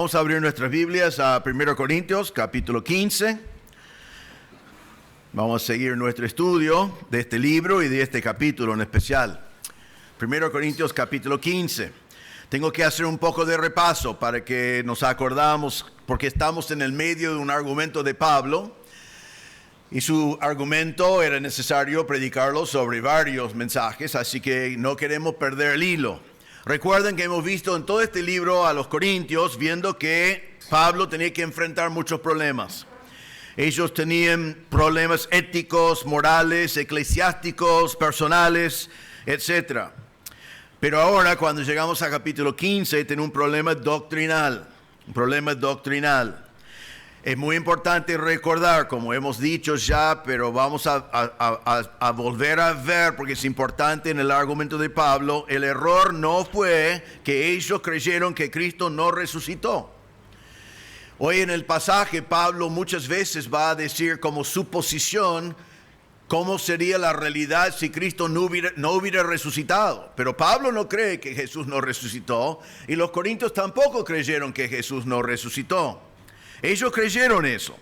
Vamos a abrir nuestras Biblias a 1 Corintios, capítulo 15. Vamos a seguir nuestro estudio de este libro y de este capítulo en especial. 1 Corintios, capítulo 15. Tengo que hacer un poco de repaso para que nos acordamos, porque estamos en el medio de un argumento de Pablo. Y su argumento era necesario predicarlo sobre varios mensajes, así que no queremos perder el hilo. Recuerden que hemos visto en todo este libro a los Corintios, viendo que Pablo tenía que enfrentar muchos problemas. Ellos tenían problemas éticos, morales, eclesiásticos, personales, etc. Pero ahora, cuando llegamos a capítulo 15, tiene un problema doctrinal. Es muy importante recordar, como hemos dicho ya, pero vamos a volver a ver, porque es importante en el argumento de Pablo, el error no fue que ellos creyeron que Cristo no resucitó. Hoy en el pasaje, Pablo muchas veces va a decir como suposición cómo sería la realidad si Cristo no hubiera resucitado. Pero Pablo no cree que Jesús no resucitó, y los corintios tampoco creyeron que Jesús no resucitó. Ellos creyeron eso.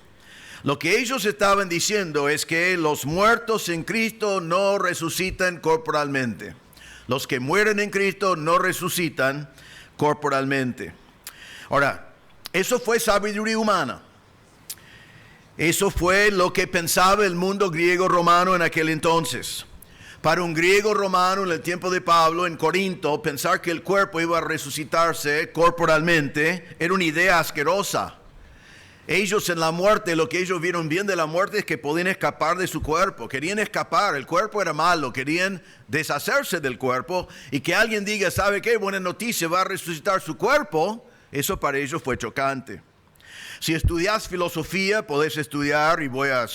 Lo que ellos estaban diciendo es que los muertos en Cristo no resucitan corporalmente. Los que mueren en Cristo no resucitan corporalmente. Ahora, eso fue sabiduría humana. Eso fue lo que pensaba el mundo griego-romano en aquel entonces. Para un griego-romano en el tiempo de Pablo, en Corinto, pensar que el cuerpo iba a resucitarse corporalmente era una idea asquerosa. Ellos en la muerte, lo que ellos vieron bien de la muerte es que podían escapar de su cuerpo. Querían escapar, el cuerpo era malo, querían deshacerse del cuerpo. Y que alguien diga, ¿sabe qué? Buena noticia, va a resucitar su cuerpo. Eso para ellos fue chocante. Si estudias filosofía, podés estudiar, y voy a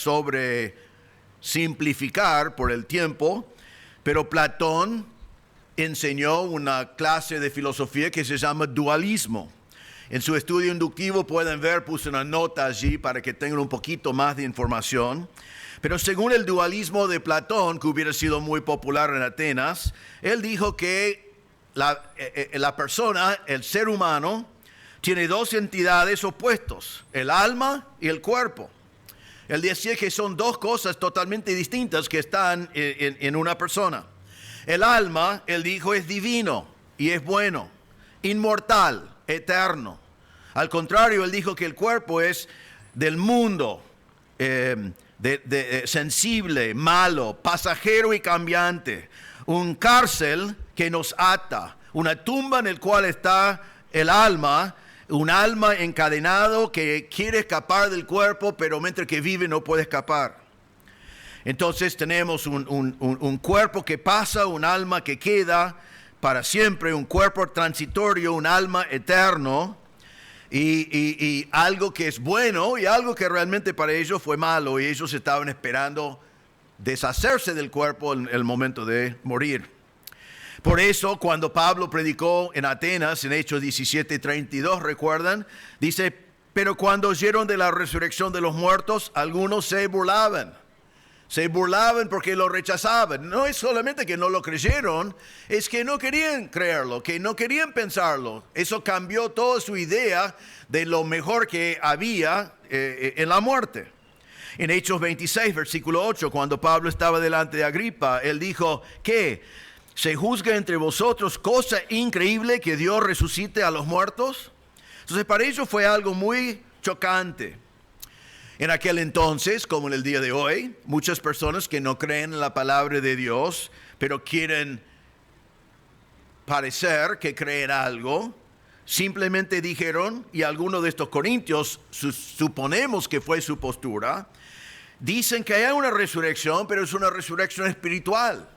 simplificar por el tiempo, pero Platón enseñó una clase de filosofía que se llama dualismo. En su estudio inductivo pueden ver, puse una nota allí para que tengan un poquito más de información. Pero según el dualismo de Platón, que hubiera sido muy popular en Atenas, él dijo que la persona, el ser humano, tiene dos entidades opuestos, el alma y el cuerpo. Él decía que son dos cosas totalmente distintas que están en una persona. El alma, él dijo, es divino y es bueno, inmortal, eterno. Al contrario, él dijo que el cuerpo es del mundo, sensible, malo, pasajero y cambiante. Un cárcel que nos ata, una tumba en la cual está el alma, un alma encadenado que quiere escapar del cuerpo, pero mientras que vive no puede escapar. Entonces tenemos un cuerpo que pasa, un alma que queda para siempre, un cuerpo transitorio, un alma eterno, y algo que es bueno y algo que realmente para ellos fue malo, y ellos estaban esperando deshacerse del cuerpo en el momento de morir. Por eso, cuando Pablo predicó en Atenas, en Hechos 17:32, ¿recuerdan? Dice, pero cuando oyeron de la resurrección de los muertos, algunos se burlaban. Se burlaban porque lo rechazaban. No es solamente que no lo creyeron, es que no querían creerlo, que no querían pensarlo. Eso cambió toda su idea de lo mejor que había en la muerte. En Hechos 26, versículo 8, cuando Pablo estaba delante de Agripa, él dijo, ¿qué? ¿Se juzga entre vosotros cosa increíble que Dios resucite a los muertos? Entonces para ellos fue algo muy chocante. En aquel entonces, como en el día de hoy, muchas personas que no creen en la palabra de Dios, pero quieren parecer que creen algo, simplemente dijeron, y algunos de estos corintios suponemos que fue su postura, dicen que hay una resurrección, pero es una resurrección espiritual.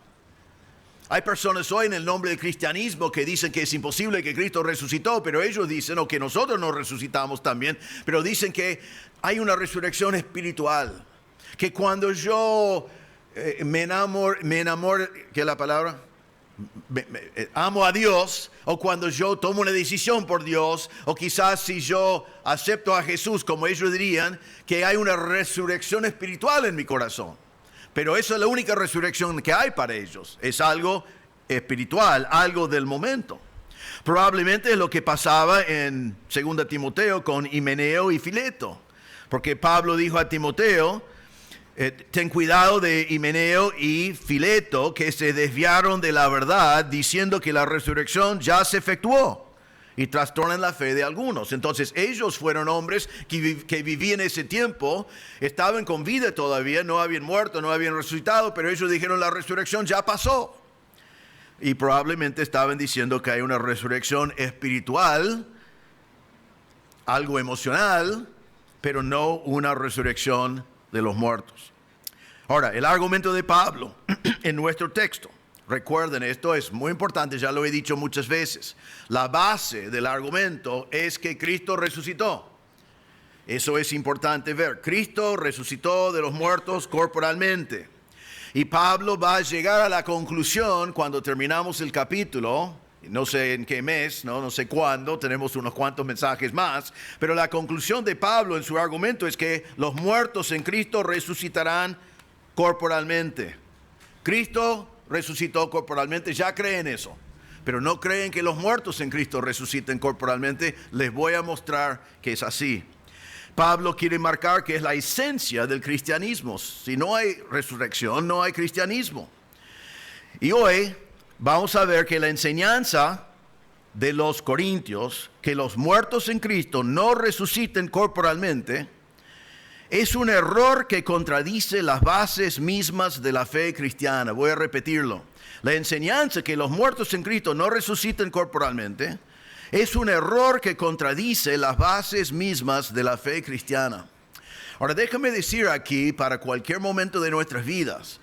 Hay personas hoy en el nombre del cristianismo que dicen que es imposible que Cristo resucitó, pero ellos dicen, o que nosotros no resucitamos también, pero dicen que hay una resurrección espiritual. Que cuando yo me enamoro, ¿qué es la palabra? Amo a Dios, o cuando yo tomo una decisión por Dios, o quizás si yo acepto a Jesús, como ellos dirían, que hay una resurrección espiritual en mi corazón. Pero esa es la única resurrección que hay para ellos. Es algo espiritual, algo del momento. Probablemente es lo que pasaba en 2 Timoteo con Himeneo y Fileto, porque Pablo dijo a Timoteo, ten cuidado de Himeneo y Fileto, que se desviaron de la verdad diciendo que la resurrección ya se efectuó y trastornan la fe de algunos. Entonces ellos fueron hombres que vivían ese tiempo, estaban con vida todavía, no habían muerto, no habían resucitado, pero ellos dijeron la resurrección ya pasó. Y probablemente estaban diciendo que hay una resurrección espiritual, algo emocional, pero no una resurrección de los muertos. Ahora, el argumento de Pablo en nuestro texto. Recuerden, esto es muy importante, ya lo he dicho muchas veces. La base del argumento es que Cristo resucitó. Eso es importante ver. Cristo resucitó de los muertos corporalmente. Y Pablo va a llegar a la conclusión cuando terminamos el capítulo, no sé en qué mes, no sé cuándo, tenemos unos cuantos mensajes más, pero la conclusión de Pablo en su argumento es que los muertos en Cristo resucitarán corporalmente. Cristo resucitó corporalmente, ya creen eso, pero no creen que los muertos en Cristo resuciten corporalmente. Les voy a mostrar que es así. Pablo quiere marcar que es la esencia del cristianismo. Si no hay resurrección, no hay cristianismo. Y hoy vamos a ver que la enseñanza de los corintios, que los muertos en Cristo no resuciten corporalmente, es un error que contradice las bases mismas de la fe cristiana. Voy a repetirlo. La enseñanza que los muertos en Cristo no resuciten corporalmente es un error que contradice las bases mismas de la fe cristiana. Ahora, déjame decir aquí, para cualquier momento de nuestras vidas,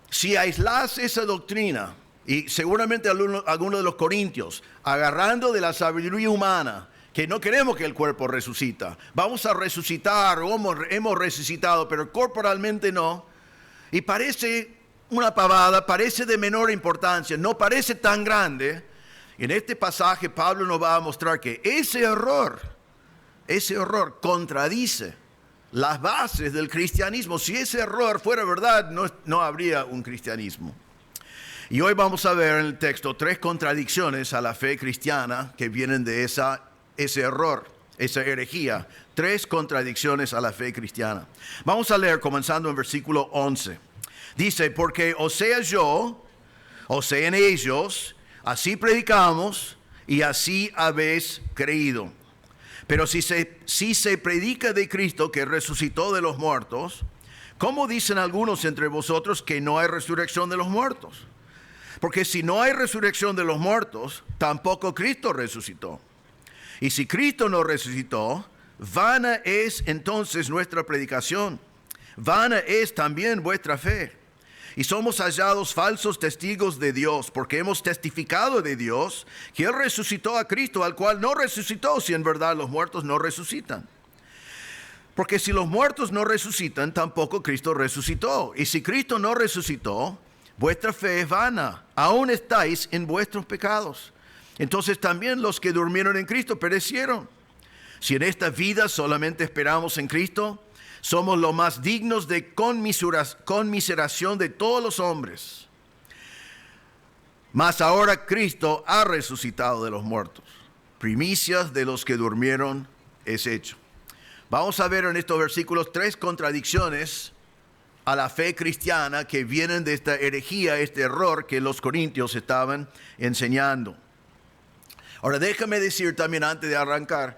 si aislás esa doctrina, y seguramente algunos de los corintios, agarrando de la sabiduría humana, que no queremos que el cuerpo resucita, vamos a resucitar o hemos resucitado, pero corporalmente no, y parece una pavada, parece de menor importancia, no parece tan grande. En este pasaje Pablo nos va a mostrar que ese error contradice las bases del cristianismo. Si ese error fuera verdad, no habría un cristianismo. Y hoy vamos a ver en el texto 3 contradicciones a la fe cristiana que vienen de ese error, esa herejía. 3 contradicciones a la fe cristiana. Vamos a leer comenzando en versículo 11. Dice, porque o sea yo, o sean ellos, así predicamos y así habéis creído. Pero si se predica de Cristo que resucitó de los muertos, ¿cómo dicen algunos entre vosotros que no hay resurrección de los muertos? Porque si no hay resurrección de los muertos, tampoco Cristo resucitó. Y si Cristo no resucitó, vana es entonces nuestra predicación, vana es también vuestra fe. Y somos hallados falsos testigos de Dios, porque hemos testificado de Dios que Él resucitó a Cristo, al cual no resucitó, si en verdad los muertos no resucitan. Porque si los muertos no resucitan, tampoco Cristo resucitó. Y si Cristo no resucitó, vuestra fe es vana, aún estáis en vuestros pecados. Entonces también los que durmieron en Cristo perecieron. Si en esta vida solamente esperamos en Cristo, somos los más dignos de conmiseración de todos los hombres. Mas ahora Cristo ha resucitado de los muertos. Primicias de los que durmieron es hecho. Vamos a ver en estos versículos 3 contradicciones a la fe cristiana que vienen de esta herejía, este error que los corintios estaban enseñando. Ahora déjame decir también antes de arrancar,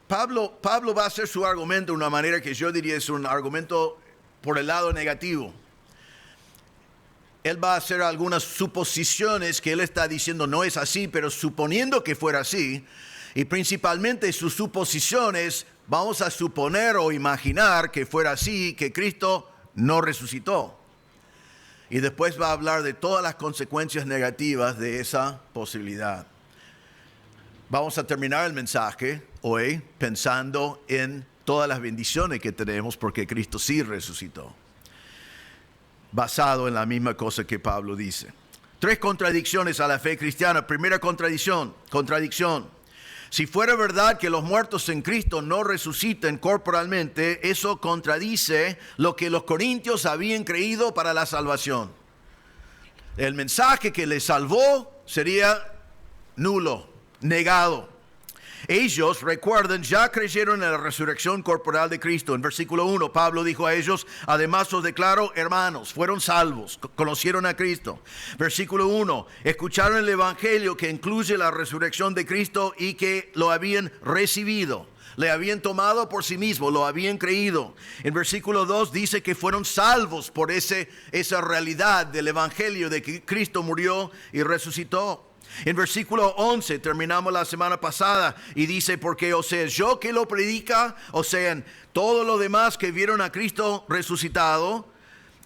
Pablo va a hacer su argumento de una manera que yo diría es un argumento por el lado negativo. Él va a hacer algunas suposiciones que él está diciendo no es así, pero suponiendo que fuera así, y principalmente sus suposiciones, vamos a suponer o imaginar que fuera así, que Cristo no resucitó. Y después va a hablar de todas las consecuencias negativas de esa posibilidad. Vamos a terminar el mensaje hoy pensando en todas las bendiciones que tenemos porque Cristo sí resucitó. Basado en la misma cosa que Pablo dice. 3 contradicciones a la fe cristiana. Primera contradicción. Si fuera verdad que los muertos en Cristo no resuciten corporalmente, eso contradice lo que los corintios habían creído para la salvación. El mensaje que les salvó sería nulo, negado. Ellos, recuerden, ya creyeron en la resurrección corporal de Cristo. En versículo 1, Pablo dijo a ellos: además os declaro hermanos, fueron salvos, conocieron a Cristo. Versículo 1, escucharon el evangelio que incluye la resurrección de Cristo y que lo habían recibido. Le habían tomado por sí mismos, lo habían creído. En versículo 2 dice que fueron salvos por esa realidad del evangelio de que Cristo murió y resucitó. En versículo 11 terminamos la semana pasada y dice: porque o sea yo que lo predica, o sea todos los demás que vieron a Cristo resucitado,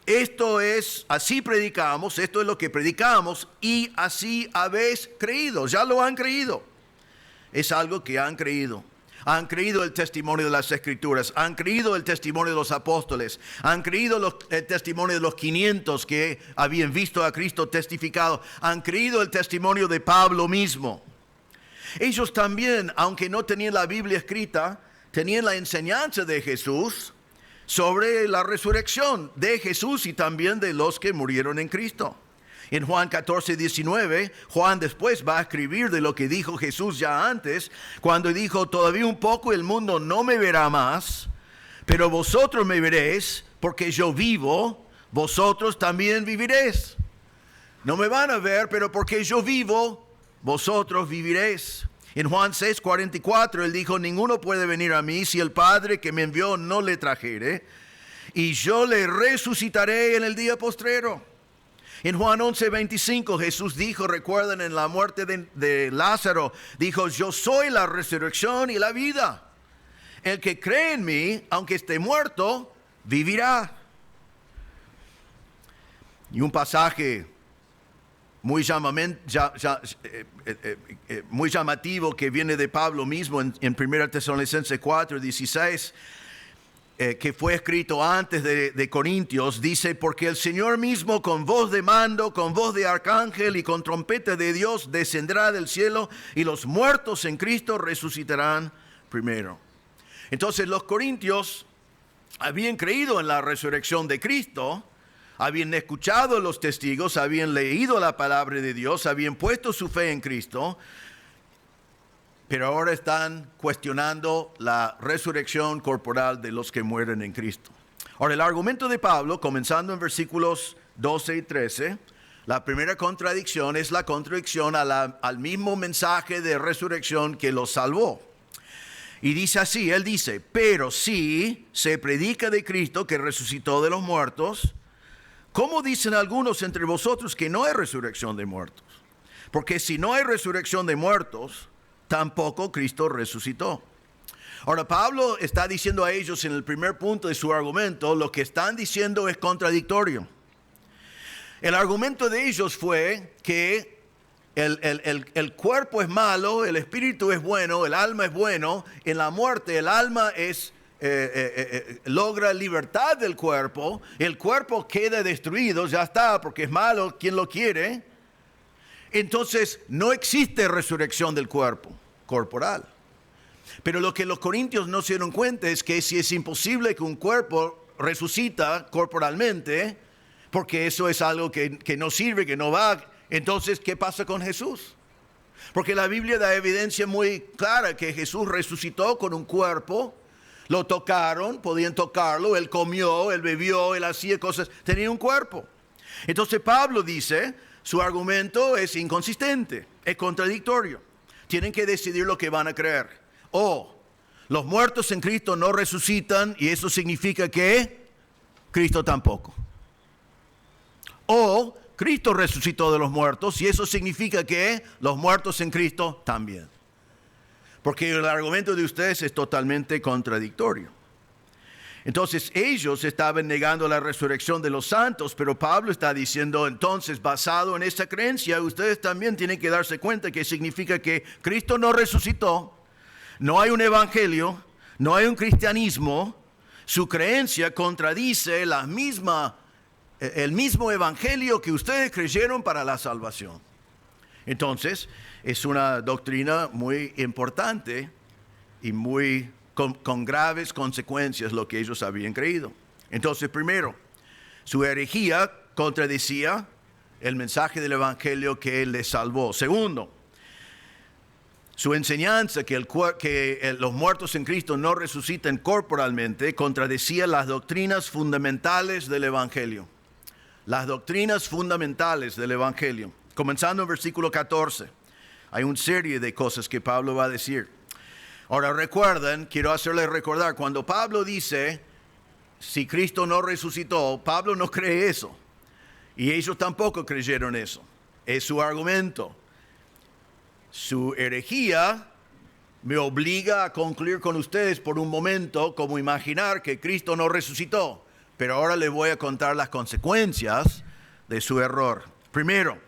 esto es, así predicamos, esto es lo que predicamos y así habéis creído. Ya lo han creído, es algo que han creído. Han creído el testimonio de las Escrituras, han creído el testimonio de los apóstoles, han creído el testimonio de los 500 que habían visto a Cristo testificado, han creído el testimonio de Pablo mismo. Ellos también, aunque no tenían la Biblia escrita, tenían la enseñanza de Jesús sobre la resurrección de Jesús y también de los que murieron en Cristo. En Juan 14, 19, Juan después va a escribir de lo que dijo Jesús ya antes, cuando dijo: todavía un poco el mundo no me verá más, pero vosotros me veréis, porque yo vivo, vosotros también viviréis. No me van a ver, pero porque yo vivo, vosotros viviréis. En Juan 6, 44, él dijo: ninguno puede venir a mí si el Padre que me envió no le trajere, y yo le resucitaré en el día postrero. En Juan 11, 25, Jesús dijo, recuerden, en la muerte de Lázaro, dijo: yo soy la resurrección y la vida. El que cree en mí, aunque esté muerto, vivirá. Y un pasaje muy llamativo que viene de Pablo mismo en 1 Tesalonicenses 4, 16, que fue escrito antes de Corintios, dice: porque el Señor mismo con voz de mando, con voz de arcángel y con trompeta de Dios descenderá del cielo, y los muertos en Cristo resucitarán primero. Entonces los corintios habían creído en la resurrección de Cristo, habían escuchado los testigos, habían leído la palabra de Dios, habían puesto su fe en Cristo, pero ahora están cuestionando la resurrección corporal de los que mueren en Cristo. Ahora, el argumento de Pablo, comenzando en versículos 12 y 13, la primera contradicción es la contradicción al mismo mensaje de resurrección que los salvó. Y dice así, él dice: pero si se predica de Cristo que resucitó de los muertos, ¿cómo dicen algunos entre vosotros que no hay resurrección de muertos? Porque si no hay resurrección de muertos, tampoco Cristo resucitó. Ahora, Pablo está diciendo a ellos en el primer punto de su argumento, lo que están diciendo es contradictorio. El argumento de ellos fue que el cuerpo es malo, el espíritu es bueno, el alma es bueno. En la muerte el alma logra libertad del cuerpo, el cuerpo queda destruido, ya está, porque es malo, ¿quién lo quiere? Entonces no existe resurrección del cuerpo corporal. Pero lo que los corintios no se dieron cuenta es que si es imposible que un cuerpo resucita corporalmente, porque eso es algo que no sirve, que no va, entonces ¿qué pasa con Jesús? Porque la Biblia da evidencia muy clara que Jesús resucitó con un cuerpo, lo tocaron, podían tocarlo, él comió, él bebió, él hacía cosas, tenía un cuerpo. Entonces Pablo dice, su argumento es inconsistente, es contradictorio. Tienen que decidir lo que van a creer. O los muertos en Cristo no resucitan y eso significa que Cristo tampoco. O Cristo resucitó de los muertos y eso significa que los muertos en Cristo también. Porque el argumento de ustedes es totalmente contradictorio. Entonces ellos estaban negando la resurrección de los santos, pero Pablo está diciendo entonces, basado en esa creencia, ustedes también tienen que darse cuenta que significa que Cristo no resucitó, no hay un evangelio, no hay un cristianismo, su creencia contradice el mismo evangelio que ustedes creyeron para la salvación. Entonces es una doctrina muy importante y muy con graves consecuencias lo que ellos habían creído. Entonces, primero, su herejía contradecía el mensaje del evangelio que les salvó. Segundo, Su enseñanza que los muertos en Cristo no resucitan corporalmente contradecía las doctrinas fundamentales del Evangelio. Las doctrinas fundamentales del Evangelio. Comenzando en versículo 14. Hay una serie de cosas que Pablo va a decir. Ahora recuerden, quiero hacerles recordar, cuando Pablo dice, si Cristo no resucitó, Pablo no cree eso. Y ellos tampoco creyeron eso. Es su argumento. Su herejía me obliga a concluir con ustedes por un momento como imaginar que Cristo no resucitó. Pero ahora les voy a contar las consecuencias de su error. Primero,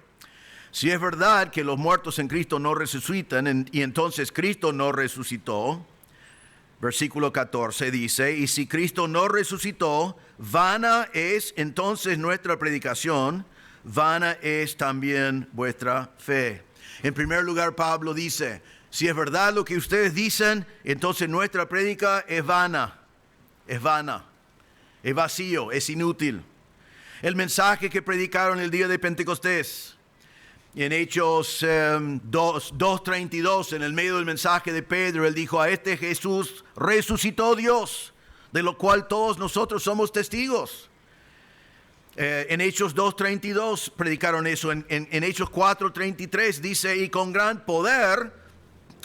si es verdad que los muertos en Cristo no resucitan y entonces Cristo no resucitó, versículo 14 dice, y si Cristo no resucitó, vana es entonces nuestra predicación, vana es también vuestra fe. En primer lugar, Pablo dice, si es verdad lo que ustedes dicen, entonces nuestra prédica es vana, es vacío, es inútil. El mensaje que predicaron el día de Pentecostés, en Hechos 2:32, en el medio del mensaje de Pedro, él dijo, a este Jesús resucitó Dios, de lo cual todos nosotros somos testigos. En Hechos 2:32 predicaron eso. En Hechos 4:33 dice, y con gran poder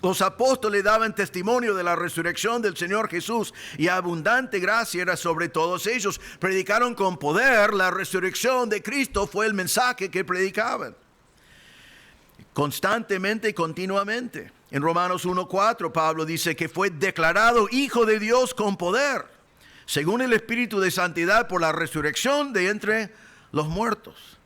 los apóstoles daban testimonio de la resurrección del Señor Jesús, y abundante gracia era sobre todos ellos. Predicaron con poder la resurrección de Cristo, fue el mensaje que predicaban. Constantemente y continuamente. En Romanos 1:4 Pablo dice que fue declarado Hijo de Dios con poder, según el Espíritu de Santidad, por la resurrección de entre los muertos.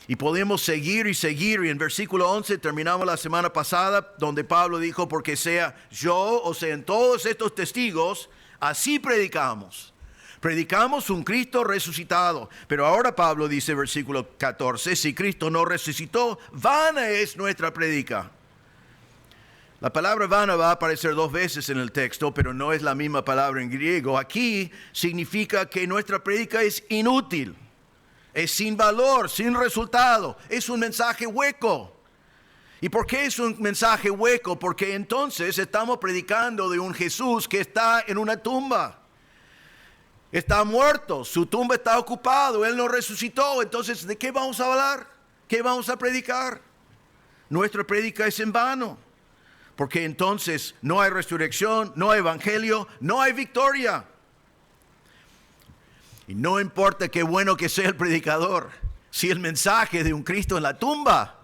Y podemos seguir, y en versículo 11 terminamos la semana pasada, donde Pablo dijo, porque sea yo o sean todos estos testigos, así predicamos. Predicamos un Cristo resucitado. Pero ahora Pablo dice, versículo 14, si Cristo no resucitó, vana es nuestra prédica. La palabra vana va a aparecer 2 veces en el texto, pero no es la misma palabra en griego. Aquí significa que nuestra prédica es inútil, es sin valor, sin resultado, es un mensaje hueco. ¿Y por qué es un mensaje hueco? Porque entonces estamos predicando de un Jesús que está en una tumba. Está muerto, su tumba está ocupada, Él no resucitó. Entonces, ¿de qué vamos a hablar? ¿Qué vamos a predicar? Nuestra prédica es en vano. Porque entonces no hay resurrección, no hay evangelio, no hay victoria. Y no importa qué bueno que sea el predicador, si el mensaje de un Cristo en la tumba,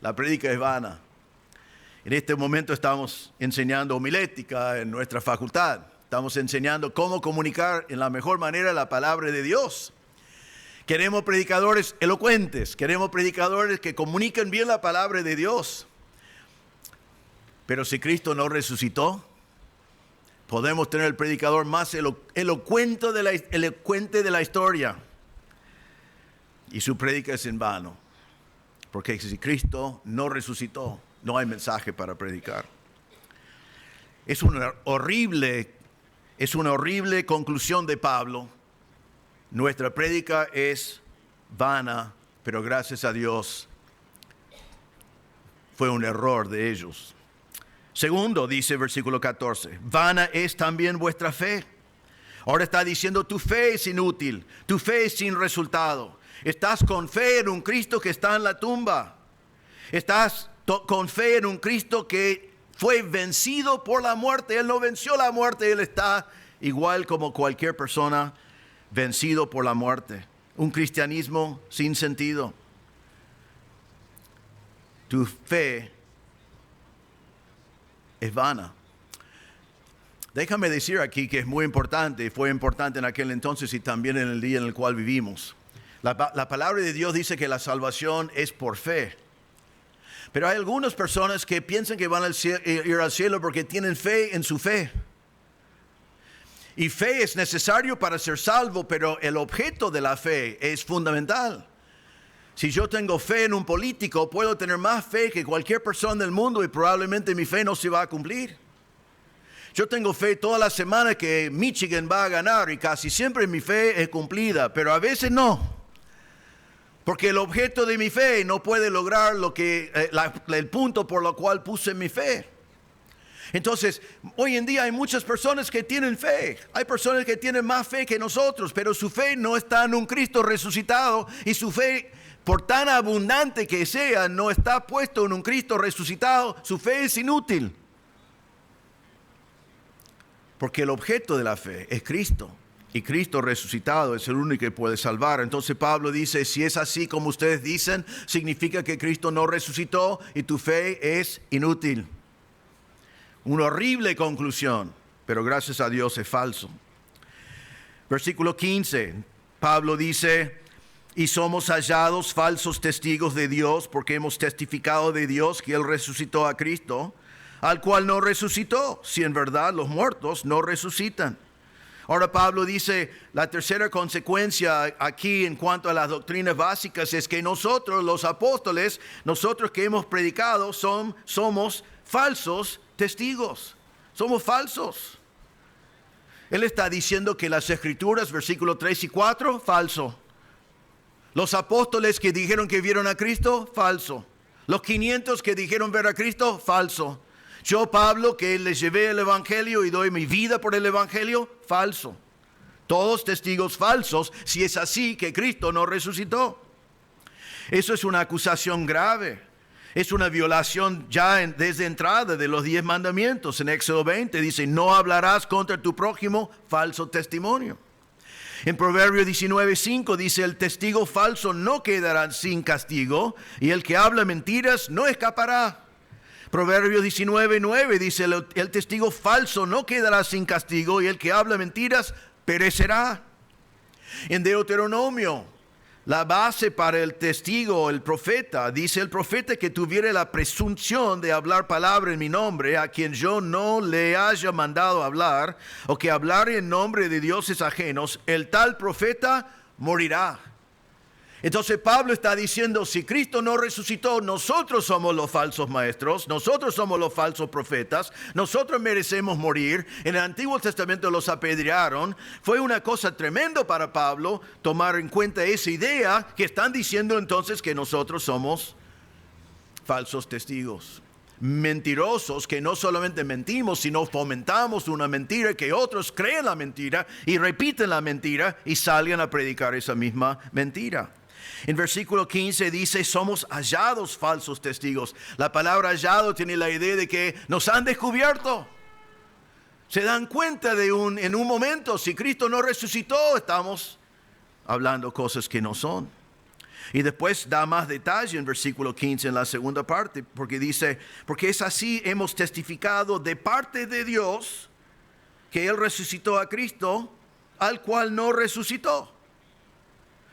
la prédica es vana. En este momento estamos enseñando homilética en nuestra facultad. Estamos enseñando cómo comunicar en la mejor manera la palabra de Dios. Queremos predicadores elocuentes, queremos predicadores que comuniquen bien la palabra de Dios. Pero si Cristo no resucitó, podemos tener el predicador más elocuente de la historia. Y su prédica es en vano. Porque si Cristo no resucitó, no hay mensaje para predicar. Es una horrible conclusión de Pablo. Nuestra prédica es vana, pero gracias a Dios fue un error de ellos. Segundo, dice versículo 14, vana es también vuestra fe. Ahora está diciendo, tu fe es inútil, tu fe es sin resultado. Estás con fe en un Cristo que está en la tumba. Estás con fe en un Cristo que fue vencido por la muerte. Él no venció la muerte, Él está igual como cualquier persona vencido por la muerte. Un cristianismo sin sentido. Tu fe es vana. Déjame decir aquí que es muy importante, fue importante en aquel entonces y también en el día en el cual vivimos. La palabra de Dios dice que la salvación es por fe. Pero hay algunas personas que piensan que van a ir al cielo porque tienen fe en su fe. Y fe es necesario para ser salvo, pero el objeto de la fe es fundamental. Si yo tengo fe en un político, puedo tener más fe que cualquier persona del mundo y probablemente mi fe no se va a cumplir. Yo tengo fe toda la semana que Michigan va a ganar y casi siempre mi fe es cumplida, pero a veces no. Porque el objeto de mi fe no puede lograr el punto por lo cual puse mi fe. Entonces, hoy en día hay muchas personas que tienen fe. Hay personas que tienen más fe que nosotros, pero su fe no está en un Cristo resucitado, y su fe, por tan abundante que sea, no está puesto en un Cristo resucitado. Su fe es inútil. Porque el objeto de la fe es Cristo. Y Cristo resucitado es el único que puede salvar. Entonces Pablo dice, si es así como ustedes dicen, significa que Cristo no resucitó y tu fe es inútil. Una horrible conclusión, pero gracias a Dios es falso. Versículo 15, Pablo dice, y somos hallados falsos testigos de Dios porque hemos testificado de Dios que Él resucitó a Cristo, al cual no resucitó, si en verdad los muertos no resucitan. Ahora Pablo dice, la tercera consecuencia aquí en cuanto a las doctrinas básicas es que nosotros, los apóstoles, nosotros que hemos predicado, somos falsos testigos. Somos falsos. Él está diciendo que las Escrituras, versículos 3 y 4, falso. Los apóstoles que dijeron que vieron a Cristo, falso. Los 500 que dijeron ver a Cristo, falso. Yo, Pablo, que les llevé el Evangelio y doy mi vida por el Evangelio, falso. Todos testigos falsos, si es así que Cristo no resucitó. Eso es una acusación grave. Es una violación ya desde entrada de los 10 mandamientos. En Éxodo 20 dice, no hablarás contra tu prójimo falso testimonio. En Proverbios 19:5 dice, el testigo falso no quedará sin castigo y el que habla mentiras no escapará. Proverbios 19:9 dice, el testigo falso no quedará sin castigo y el que habla mentiras perecerá. En Deuteronomio, la base para el testigo, el profeta, dice el profeta que tuviere la presunción de hablar palabra en mi nombre, a quien yo no le haya mandado hablar, o que hablare en nombre de dioses ajenos, el tal profeta morirá. Entonces Pablo está diciendo, si Cristo no resucitó, nosotros somos los falsos maestros, nosotros somos los falsos profetas, nosotros merecemos morir. En el Antiguo Testamento los apedrearon. Fue una cosa tremenda para Pablo tomar en cuenta esa idea, que están diciendo entonces que nosotros somos falsos testigos. Mentirosos, que no solamente mentimos, sino fomentamos una mentira, que otros creen la mentira y repiten la mentira y salgan a predicar esa misma mentira. En versículo 15 dice, somos hallados falsos testigos. La palabra hallado tiene la idea de que nos han descubierto. Se dan cuenta en un momento, si Cristo no resucitó, estamos hablando cosas que no son. Y después da más detalle en versículo 15 en la segunda parte, porque dice, porque es así, hemos testificado de parte de Dios que Él resucitó a Cristo, al cual no resucitó.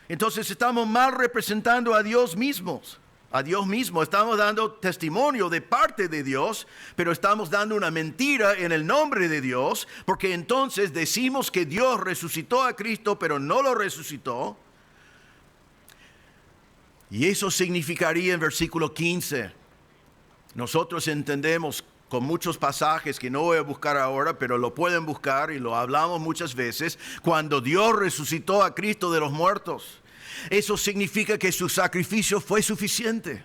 Entonces estamos mal representando a Dios mismo. Estamos dando testimonio de parte de Dios, pero estamos dando una mentira en el nombre de Dios, porque entonces decimos que Dios resucitó a Cristo, pero no lo resucitó. Y eso significaría en versículo 15, nosotros entendemos con muchos pasajes que no voy a buscar ahora, pero lo pueden buscar y lo hablamos muchas veces, cuando Dios resucitó a Cristo de los muertos. Eso significa que su sacrificio fue suficiente.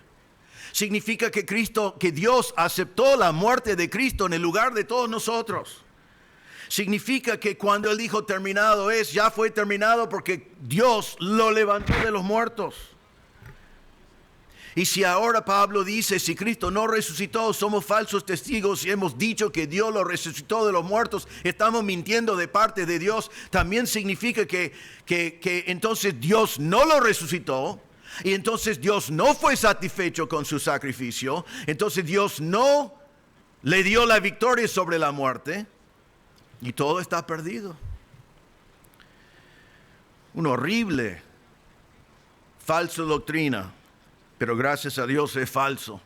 Significa que Dios aceptó la muerte de Cristo en el lugar de todos nosotros. Significa que cuando Él dijo terminado es, ya fue terminado porque Dios lo levantó de los muertos. Y si ahora Pablo dice, si Cristo no resucitó, somos falsos testigos y hemos dicho que Dios lo resucitó de los muertos, estamos mintiendo de parte de Dios, también significa que entonces Dios no lo resucitó, y entonces Dios no fue satisfecho con su sacrificio, entonces Dios no le dio la victoria sobre la muerte, y todo está perdido. Una horrible, falsa doctrina. Pero gracias a Dios es falso.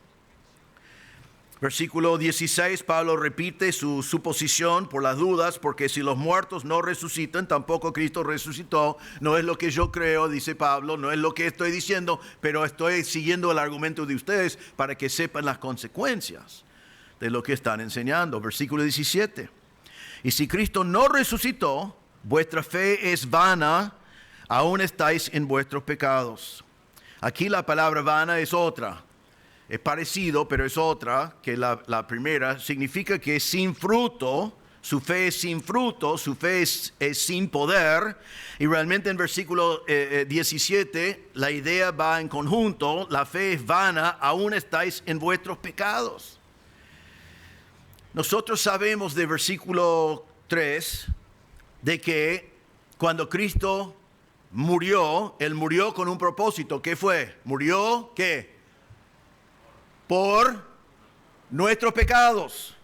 Versículo 16, Pablo repite su suposición por las dudas, porque si los muertos no resucitan, tampoco Cristo resucitó. No es lo que yo creo, dice Pablo, no es lo que estoy diciendo, pero estoy siguiendo el argumento de ustedes para que sepan las consecuencias de lo que están enseñando. Versículo 17, y si Cristo no resucitó, vuestra fe es vana, aún estáis en vuestros pecados. Aquí la palabra vana es otra. Es parecido, pero es otra que la primera. Significa que es sin fruto. Su fe es sin fruto, su fe es sin poder. Y realmente en versículo 17 la idea va en conjunto. La fe es vana, aún estáis en vuestros pecados. Nosotros sabemos de versículo 3 de que cuando Cristo murió, Él murió con un propósito. ¿Qué fue? ¿Murió qué? Por nuestros pecados.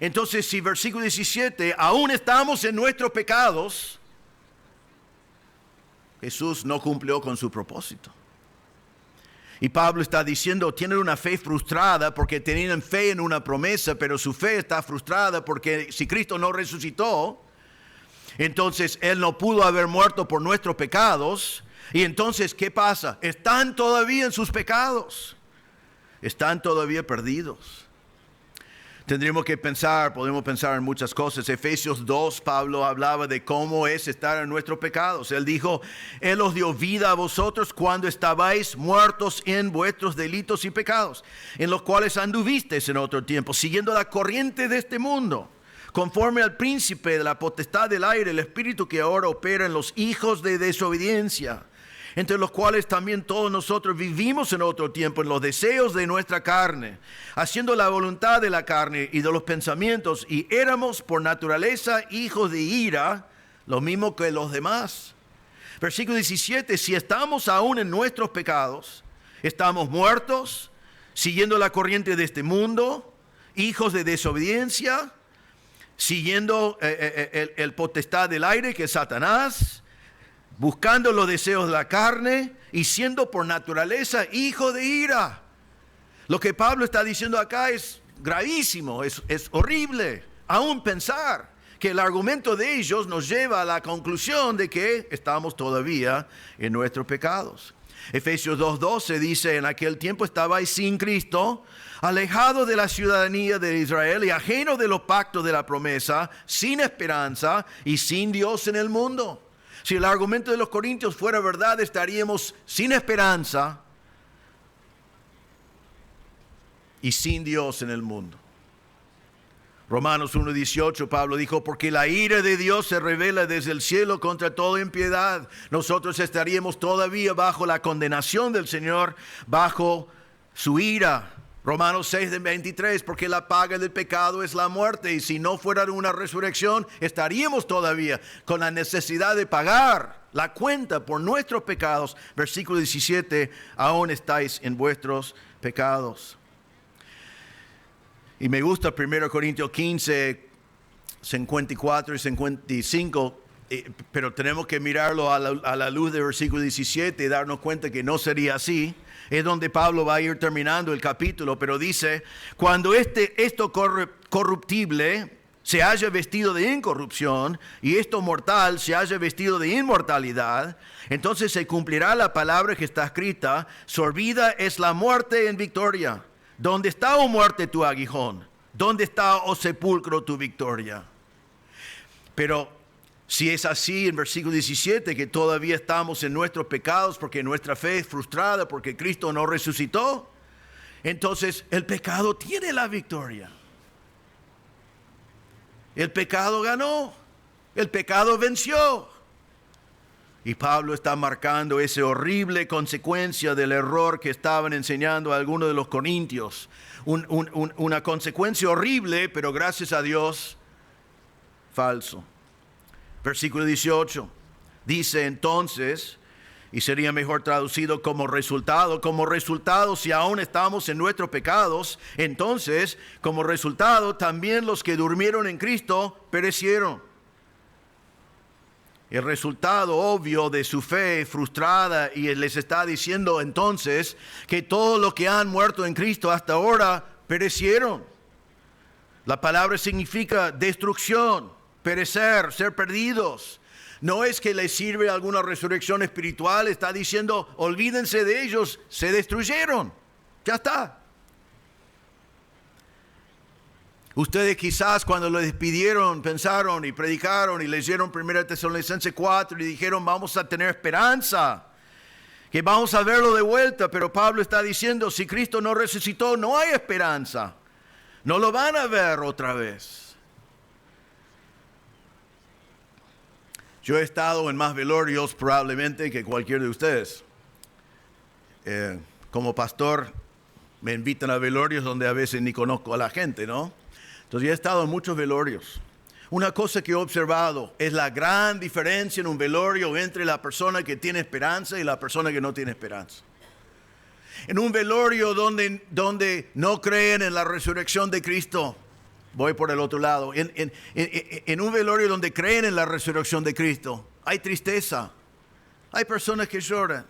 Entonces, si versículo 17, aún estamos en nuestros pecados, Jesús no cumplió con su propósito. Y Pablo está diciendo, tienen una fe frustrada porque tenían fe en una promesa, pero su fe está frustrada porque si Cristo no resucitó, entonces Él no pudo haber muerto por nuestros pecados. Y entonces, ¿qué pasa? Están todavía en sus pecados. Están todavía perdidos. Tendríamos que podemos pensar en muchas cosas. Efesios 2, Pablo hablaba de cómo es estar en nuestros pecados. Él dijo, Él os dio vida a vosotros cuando estabais muertos en vuestros delitos y pecados, en los cuales anduvisteis en otro tiempo, siguiendo la corriente de este mundo, conforme al príncipe de la potestad del aire, el espíritu que ahora opera en los hijos de desobediencia, entre los cuales también todos nosotros vivimos en otro tiempo, en los deseos de nuestra carne, haciendo la voluntad de la carne y de los pensamientos, y éramos por naturaleza hijos de ira, lo mismo que los demás. Versículo 17, si estamos aún en nuestros pecados, estamos muertos, siguiendo la corriente de este mundo, hijos de desobediencia, siguiendo el potestad del aire que es Satanás, buscando los deseos de la carne y siendo por naturaleza hijo de ira. Lo que Pablo está diciendo acá es gravísimo, es horrible. Aún pensar que el argumento de ellos nos lleva a la conclusión de que estamos todavía en nuestros pecados. Efesios 2:12 dice, en aquel tiempo estabais sin Cristo, alejados de la ciudadanía de Israel y ajenos de los pactos de la promesa, sin esperanza y sin Dios en el mundo. Si el argumento de los corintios fuera verdad, estaríamos sin esperanza y sin Dios en el mundo. Romanos 1:18, Pablo dijo, porque la ira de Dios se revela desde el cielo contra toda impiedad. Nosotros estaríamos todavía bajo la condenación del Señor, bajo su ira. Romanos 6:23, porque la paga del pecado es la muerte, y si no fuera una resurrección, estaríamos todavía con la necesidad de pagar la cuenta por nuestros pecados. Versículo 17, aún estáis en vuestros pecados. Y me gusta 1 Corintios 15, 54 y 55, pero tenemos que mirarlo a la luz del versículo 17 y darnos cuenta que no sería así. Es donde Pablo va a ir terminando el capítulo, pero dice, cuando esto corruptible se haya vestido de incorrupción y esto mortal se haya vestido de inmortalidad, entonces se cumplirá la palabra que está escrita, sorbida es la muerte en victoria. ¿Dónde está, oh muerte, tu aguijón? ¿Dónde está, oh sepulcro, tu victoria? Pero si es así en versículo 17, que todavía estamos en nuestros pecados porque nuestra fe es frustrada, porque Cristo no resucitó, entonces el pecado tiene la victoria. El pecado ganó, el pecado venció. Y Pablo está marcando esa horrible consecuencia del error que estaban enseñando a algunos de los corintios. Una consecuencia horrible, pero gracias a Dios, falso. Versículo 18, dice entonces, y sería mejor traducido como resultado, si aún estamos en nuestros pecados, entonces como resultado también los que durmieron en Cristo perecieron. El resultado obvio de su fe frustrada, y les está diciendo entonces que todos los que han muerto en Cristo hasta ahora perecieron. La palabra significa destrucción, perecer, ser perdidos. No es que les sirve alguna resurrección espiritual, está diciendo olvídense de ellos, se destruyeron, ya está. Ustedes quizás cuando lo despidieron pensaron y predicaron y leyeron 1 Tesalonicenses 4 y dijeron vamos a tener esperanza, que vamos a verlo de vuelta, pero Pablo está diciendo, si Cristo no resucitó, no hay esperanza. No lo van a ver otra vez. Yo he estado en más velorios probablemente que cualquiera de ustedes. Como pastor me invitan a velorios donde a veces ni conozco a la gente, ¿no? Entonces yo he estado en muchos velorios. Una cosa que he observado es la gran diferencia en un velorio entre la persona que tiene esperanza y la persona que no tiene esperanza. En un velorio donde no creen en la resurrección de Cristo, voy por el otro lado, en un velorio donde creen en la resurrección de Cristo, hay tristeza, hay personas que lloran.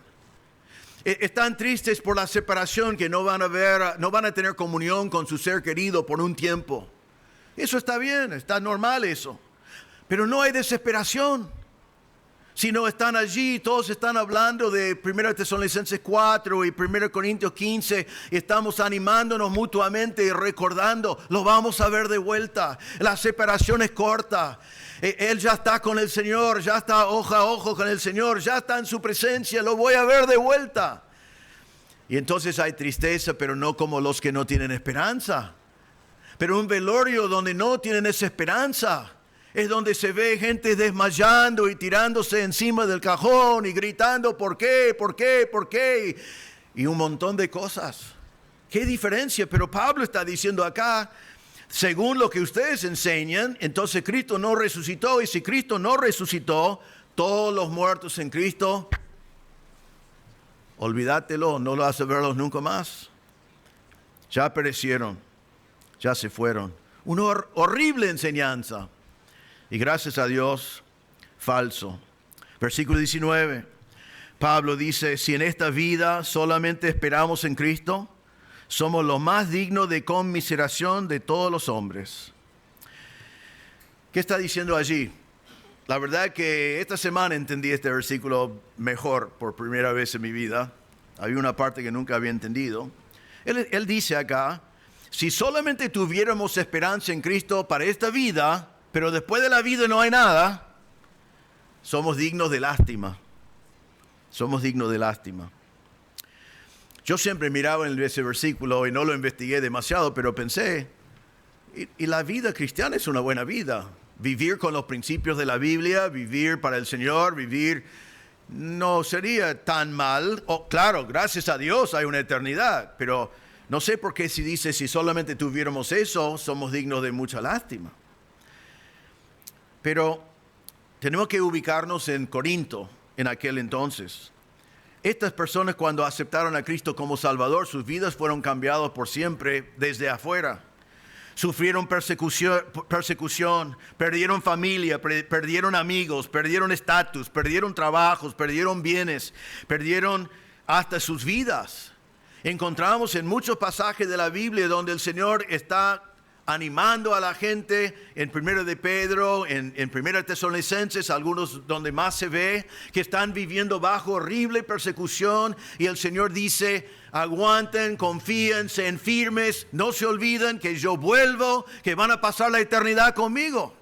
Están tristes por la separación, que no van a tener comunión con su ser querido por un tiempo. Eso está bien, está normal eso. Pero no hay desesperación. Sino están allí, todos están hablando de 1 Tesalonicenses 4 y 1 Corintios 15. Y estamos animándonos mutuamente y recordando, lo vamos a ver de vuelta. La separación es corta. Él ya está con el Señor, ya está ojo a ojo con el Señor, ya está en su presencia, lo voy a ver de vuelta. Y entonces hay tristeza, pero no como los que no tienen esperanza. Pero un velorio donde no tienen esa esperanza es donde se ve gente desmayando y tirándose encima del cajón y gritando ¿por qué? ¿Por qué? ¿Por qué? Y un montón de cosas. ¿Qué diferencia? Pero Pablo está diciendo acá, según lo que ustedes enseñan, entonces Cristo no resucitó. Y si Cristo no resucitó, todos los muertos en Cristo, olvídatelo, no lo hace verlos nunca más. Ya perecieron. Ya se fueron. Una horrible enseñanza. Y gracias a Dios, falso. Versículo 19. Pablo dice, si en esta vida solamente esperamos en Cristo, somos los más dignos de conmiseración de todos los hombres. ¿Qué está diciendo allí? La verdad que esta semana entendí este versículo mejor por primera vez en mi vida. Había una parte que nunca había entendido. Él dice acá, si solamente tuviéramos esperanza en Cristo para esta vida, pero después de la vida no hay nada, somos dignos de lástima. Somos dignos de lástima. Yo siempre miraba en ese versículo y no lo investigué demasiado, pero pensé, y la vida cristiana es una buena vida. Vivir con los principios de la Biblia, vivir para el Señor, vivir no sería tan mal. Claro, gracias a Dios hay una eternidad, pero no sé por qué si dice, si solamente tuviéramos eso, somos dignos de mucha lástima. Pero tenemos que ubicarnos en Corinto, en aquel entonces. Estas personas, cuando aceptaron a Cristo como Salvador, sus vidas fueron cambiadas por siempre desde afuera. Sufrieron persecución, perdieron familia, perdieron amigos, perdieron estatus, perdieron trabajos, perdieron bienes, perdieron hasta sus vidas. Encontramos en muchos pasajes de la Biblia donde el Señor está animando a la gente, en 1 de Pedro, en 1 Tesalonicenses, algunos donde más se ve, que están viviendo bajo horrible persecución, y el Señor dice, aguanten, confíen, sean firmes, no se olviden que yo vuelvo, que van a pasar la eternidad conmigo.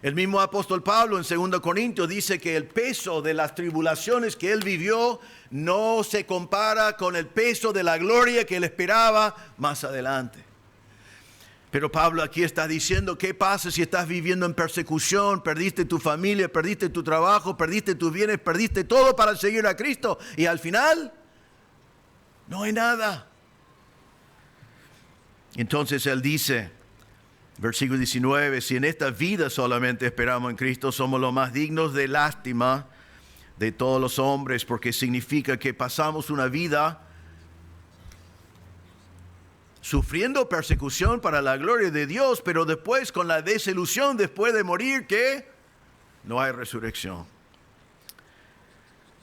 El mismo apóstol Pablo en 2 Corintios dice que el peso de las tribulaciones que él vivió no se compara con el peso de la gloria que él esperaba más adelante. Pero Pablo aquí está diciendo, ¿qué pasa si estás viviendo en persecución? Perdiste tu familia, perdiste tu trabajo, perdiste tus bienes, perdiste todo para seguir a Cristo. Y al final, no hay nada. Entonces él dice, versículo 19, si en esta vida solamente esperamos en Cristo, somos los más dignos de lástima de todos los hombres, porque significa que pasamos una vida sufriendo persecución para la gloria de Dios, pero después con la desilusión después de morir que no hay resurrección.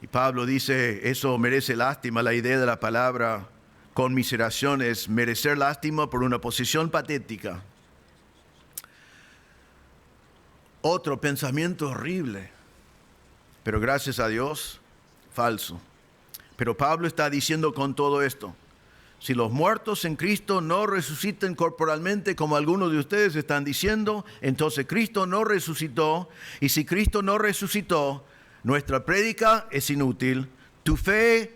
Y Pablo dice, eso merece lástima. La idea de la palabra conmiseración es merecer lástima por una posición patética. Otro pensamiento horrible, pero gracias a Dios, falso. Pero Pablo está diciendo con todo esto, si los muertos en Cristo no resucitan corporalmente como algunos de ustedes están diciendo, entonces Cristo no resucitó. Y si Cristo no resucitó, nuestra prédica es inútil, Tu fe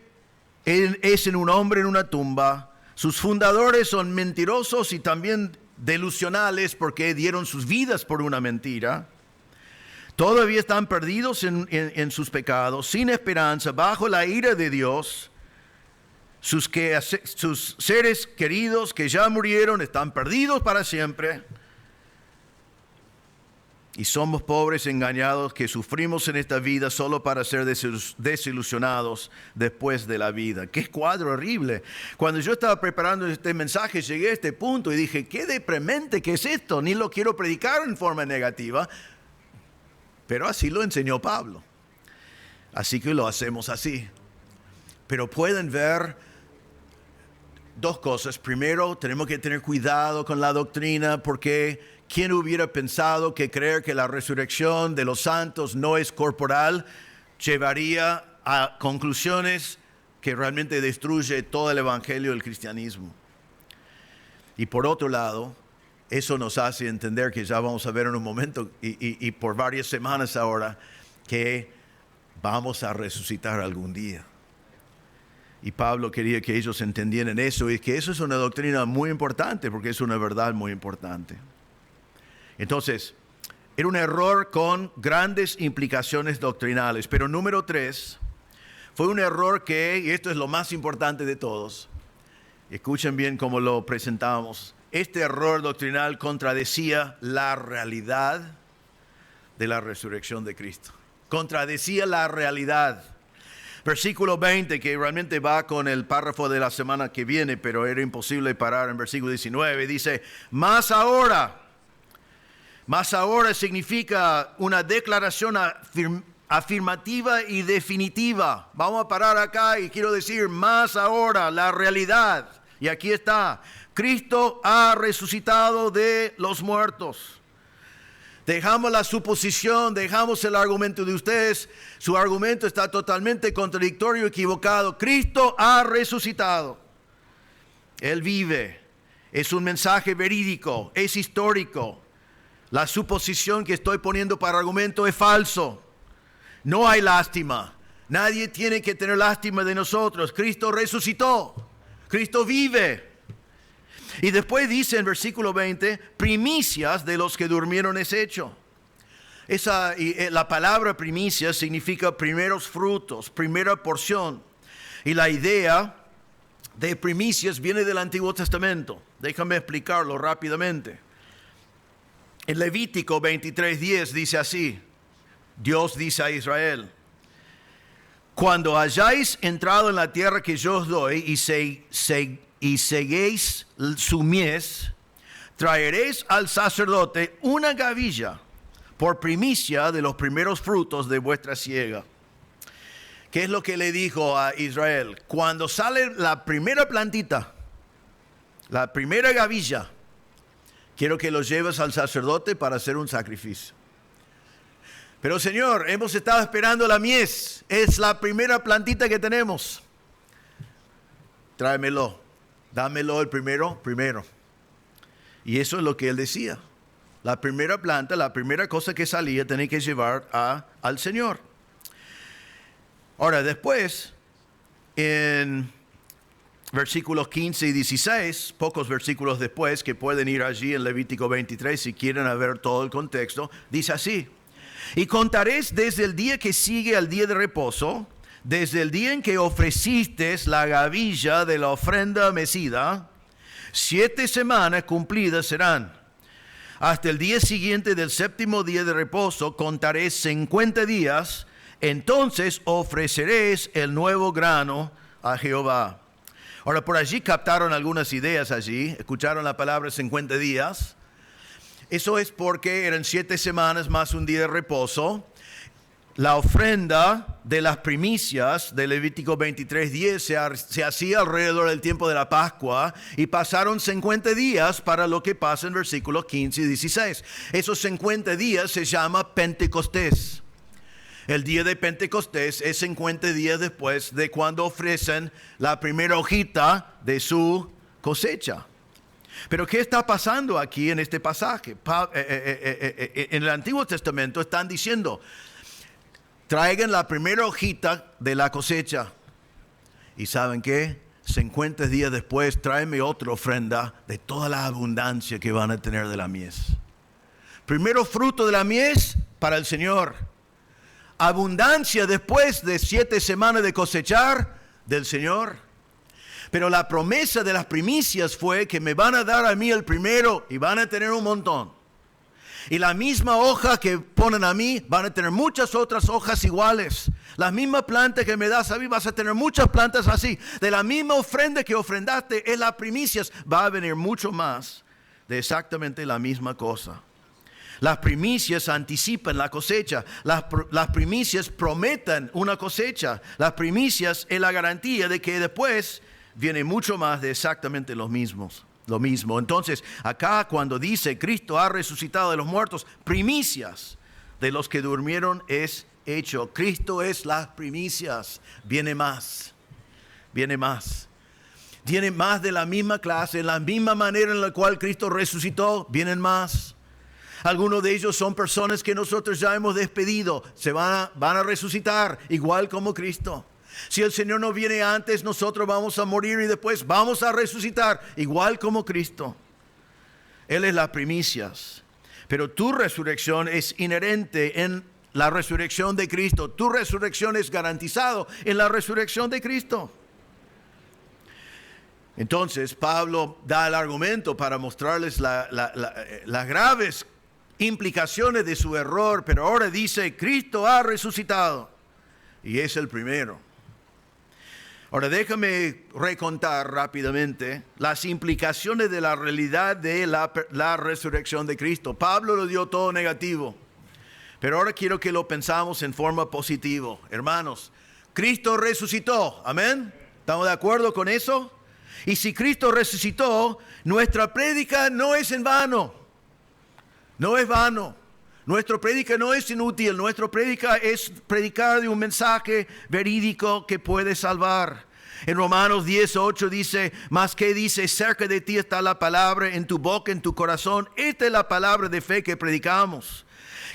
es en un hombre en una tumba. Sus fundadores son mentirosos y también delusionales porque dieron sus vidas por una mentira. Todavía están perdidos en sus pecados, sin esperanza, bajo la ira de Dios. Sus seres queridos que ya murieron están perdidos para siempre. Y somos pobres engañados que sufrimos en esta vida solo para ser desilusionados después de la vida. ¡Qué cuadro horrible! Cuando yo estaba preparando este mensaje llegué a este punto y dije, qué deprimente que es esto. Ni lo quiero predicar en forma negativa, pero así lo enseñó Pablo. Así que lo hacemos así. Pero pueden ver dos cosas. Primero, tenemos que tener cuidado con la doctrina porque ¿quién hubiera pensado que creer que la resurrección de los santos no es corporal llevaría a conclusiones que realmente destruye todo el evangelio del cristianismo? Y por otro lado, eso nos hace entender que ya vamos a ver en un momento y por varias semanas ahora que vamos a resucitar algún día. Y Pablo quería que ellos entendieran eso y que eso es una doctrina muy importante porque es una verdad muy importante. Entonces, era un error con grandes implicaciones doctrinales. Pero número 3, fue un error que, y esto es lo más importante de todos, escuchen bien cómo lo presentamos, este error doctrinal contradecía la realidad de la resurrección de Cristo. Contradecía la realidad. Versículo 20, que realmente va con el párrafo de la semana que viene, pero era imposible parar en versículo 19, dice, Más ahora significa una declaración afirmativa y definitiva. Vamos a parar acá y quiero decir más ahora, la realidad. Y aquí está, Cristo ha resucitado de los muertos. Dejamos la suposición, dejamos el argumento de ustedes. Su argumento está totalmente contradictorio, equivocado. Cristo ha resucitado. Él vive. Es un mensaje verídico, es histórico. La suposición que estoy poniendo para argumento es falso. No hay lástima. Nadie tiene que tener lástima de nosotros. Cristo resucitó. Cristo vive. Y después dice en versículo 20, primicias de los que durmieron es hecho. La palabra primicias significa primeros frutos, primera porción. Y la idea de primicias viene del Antiguo Testamento. Déjame explicarlo rápidamente. En Levítico 23:10 dice así, Dios dice a Israel, cuando hayáis entrado en la tierra que yo os doy y seguéis su mies, traeréis al sacerdote una gavilla por primicia de los primeros frutos de vuestra siega. ¿Qué es lo que le dijo a Israel? Cuando sale la primera plantita, la primera gavilla, quiero que lo lleves al sacerdote para hacer un sacrificio. Pero Señor, hemos estado esperando la mies, es la primera plantita que tenemos. Tráemelo, dámelo el primero. Y eso es lo que él decía. La primera planta, la primera cosa que salía, tenía que llevar al Señor. Ahora, después, en versículos 15 y 16, pocos versículos después, que pueden ir allí en Levítico 23 si quieren ver todo el contexto, dice así, y contaréis desde el día que sigue al día de reposo, desde el día en que ofreciste la gavilla de la ofrenda mecida, 7 semanas cumplidas serán. Hasta el día siguiente del séptimo día de reposo contaréis 50 días, entonces ofreceréis el nuevo grano a Jehová. Ahora, por allí captaron algunas ideas allí, escucharon la palabra 50 días. Eso es porque eran 7 semanas más un día de reposo. La ofrenda de las primicias de Levítico 23:10 se hacía alrededor del tiempo de la Pascua y pasaron 50 días para lo que pasa en versículos 15 y 16. Esos 50 días se llama Pentecostés. El día de Pentecostés es 50 días después de cuando ofrecen la primera hojita de su cosecha. Pero ¿qué está pasando aquí en este pasaje? En el Antiguo Testamento están diciendo, traigan la primera hojita de la cosecha. ¿Y saben qué? 50 días después, tráeme otra ofrenda de toda la abundancia que van a tener de la mies. Primero fruto de la mies para el Señor. Abundancia después de 7 semanas de cosechar del Señor. Pero la promesa de las primicias fue que me van a dar a mí el primero y van a tener un montón. Y la misma hoja que ponen a mí, van a tener muchas otras hojas iguales. La misma planta que me das a mí, vas a tener muchas plantas así. De la misma ofrenda que ofrendaste en las primicias, va a venir mucho más de exactamente la misma cosa. Las primicias anticipan la cosecha. Las primicias prometen una cosecha. Las primicias es la garantía de que después viene mucho más de exactamente lo mismo. Entonces, acá cuando dice Cristo ha resucitado de los muertos, primicias de los que durmieron es hecho. Cristo es las primicias. Viene más. Viene más. Viene más de la misma clase, en la misma manera en la cual Cristo resucitó, vienen más. Algunos de ellos son personas que nosotros ya hemos despedido. Van a resucitar igual como Cristo. Si el Señor no viene antes, nosotros vamos a morir y después vamos a resucitar igual como Cristo. Él es las primicias. Pero tu resurrección es inherente en la resurrección de Cristo. Tu resurrección es garantizado en la resurrección de Cristo. Entonces Pablo da el argumento para mostrarles las graves implicaciones de su error, pero ahora dice Cristo ha resucitado y es el primero. Ahora déjame recontar rápidamente las implicaciones de la realidad de la resurrección de Cristo. Pablo lo dio todo negativo, pero ahora quiero que lo pensamos en forma positiva. Hermanos, Cristo resucitó, amén. ¿Estamos de acuerdo con eso? Y si Cristo resucitó, nuestra prédica no es en vano. No es vano. Nuestra prédica no es inútil. Nuestra prédica es predicar de un mensaje verídico que puede salvar. En Romanos 10:8 dice, más que dice, cerca de ti está la palabra, en tu boca, en tu corazón. Esta es la palabra de fe que predicamos.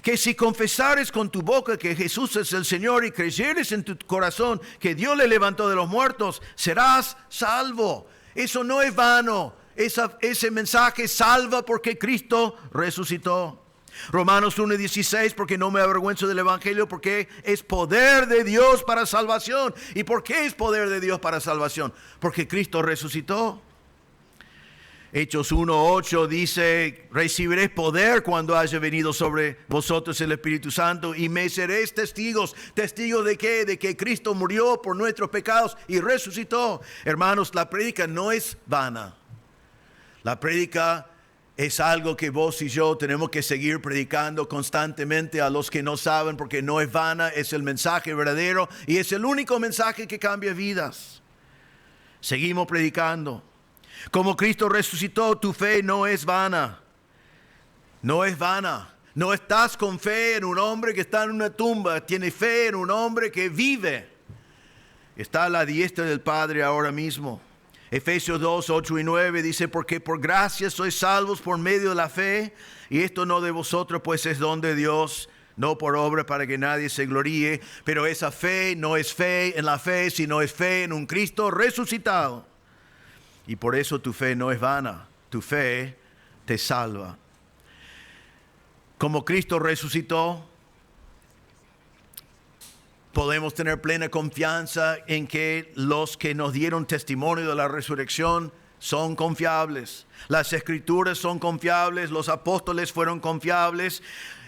Que si confesares con tu boca que Jesús es el Señor y creyeres en tu corazón que Dios le levantó de los muertos, serás salvo. Eso no es vano. Ese mensaje salva porque Cristo resucitó. Romanos 1:16, porque no me avergüenzo del Evangelio, porque es poder de Dios para salvación. ¿Y por qué es poder de Dios para salvación? Porque Cristo resucitó. Hechos 1:8 dice, recibiréis poder cuando haya venido sobre vosotros el Espíritu Santo y me seréis testigos. ¿Testigos de qué? De que Cristo murió por nuestros pecados y resucitó. Hermanos, la prédica no es vana. La prédica es algo que vos y yo tenemos que seguir predicando constantemente a los que no saben, porque no es vana, es el mensaje verdadero y es el único mensaje que cambia vidas. Seguimos predicando. Como Cristo resucitó, tu fe no es vana. No es vana. No estás con fe en un hombre que está en una tumba. Tienes fe en un hombre que vive. Está a la diestra del Padre ahora mismo. Efesios 2:8-9 dice, porque por gracia sois salvos por medio de la fe, y esto no de vosotros, pues es don de Dios, no por obra para que nadie se gloríe. Pero esa fe no es fe en la fe, sino es fe en un Cristo resucitado. Y por eso tu fe no es vana, tu fe te salva. Como Cristo resucitó, podemos tener plena confianza en que los que nos dieron testimonio de la resurrección son confiables. Las escrituras son confiables, los apóstoles fueron confiables.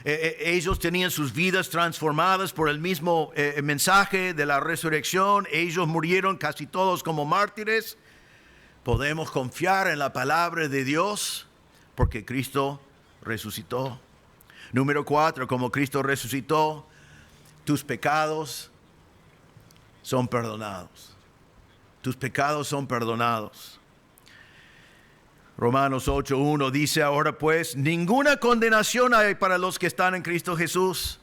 Ellos tenían sus vidas transformadas por el mismo mensaje de la resurrección. Ellos murieron casi todos como mártires. Podemos confiar en la palabra de Dios porque Cristo resucitó. Número 4, como Cristo resucitó, tus pecados son perdonados. Tus pecados son perdonados. Romanos 8:1 dice, ahora pues, ninguna condenación hay para los que están en Cristo Jesús.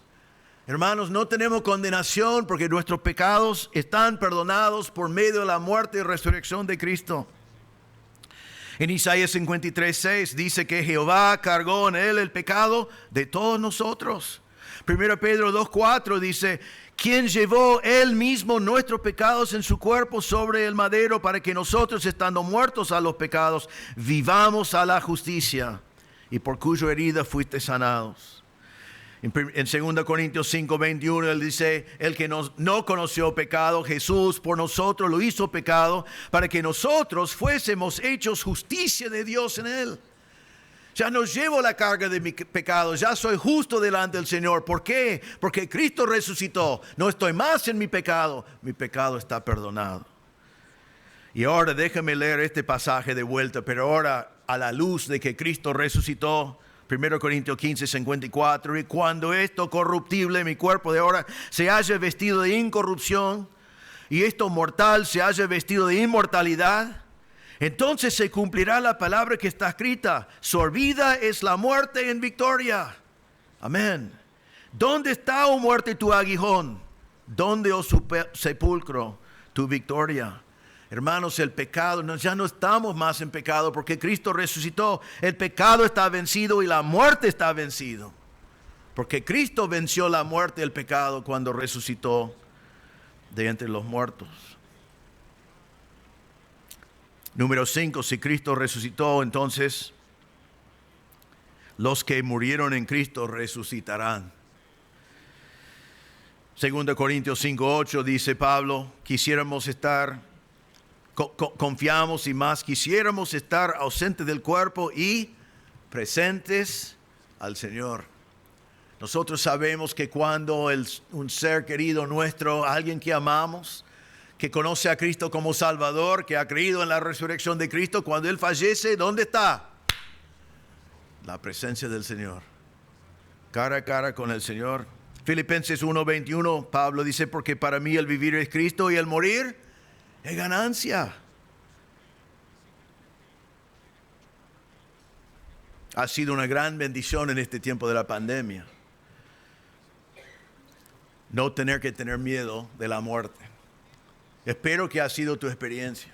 Hermanos, no tenemos condenación porque nuestros pecados están perdonados por medio de la muerte y resurrección de Cristo. En Isaías 53:6 dice que Jehová cargó en él el pecado de todos nosotros. 1 Pedro 2:4 dice, quien llevó él mismo nuestros pecados en su cuerpo sobre el madero para que nosotros, estando muertos a los pecados, vivamos a la justicia, y por cuya herida fuiste sanados. En 2 Corintios 5:21 él dice, el que no conoció pecado, Jesús por nosotros lo hizo pecado, para que nosotros fuésemos hechos justicia de Dios en él. Ya no llevo la carga de mi pecado, ya soy justo delante del Señor. ¿Por qué? Porque Cristo resucitó. No estoy más en mi pecado está perdonado. Y ahora déjame leer este pasaje de vuelta, pero ahora a la luz de que Cristo resucitó. 1 Corintios 15:54, y cuando esto corruptible, mi cuerpo de ahora, se haya vestido de incorrupción, y esto mortal se haya vestido de inmortalidad, entonces se cumplirá la palabra que está escrita, sorbida es la muerte en victoria. Amén. ¿Dónde está, oh muerte, tu aguijón? ¿Dónde, oh sepulcro, tu victoria? Hermanos, el pecado, ya no estamos más en pecado porque Cristo resucitó. El pecado está vencido y la muerte está vencido. Porque Cristo venció la muerte y el pecado cuando resucitó de entre los muertos. Número 5, si Cristo resucitó, entonces los que murieron en Cristo resucitarán. 2 Corintios 5:8 dice Pablo, confiamos y más quisiéramos estar ausentes del cuerpo y presentes al Señor. Nosotros sabemos que cuando un ser querido nuestro, alguien que amamos, que conoce a Cristo como Salvador, que ha creído en la resurrección de Cristo, cuando Él fallece, ¿dónde está? La presencia del Señor. Cara a cara con el Señor. Filipenses 1:21, Pablo dice, porque para mí el vivir es Cristo y el morir es ganancia. Ha sido una gran bendición en este tiempo de la pandemia. No tener que tener miedo de la muerte. Espero que ha sido tu experiencia.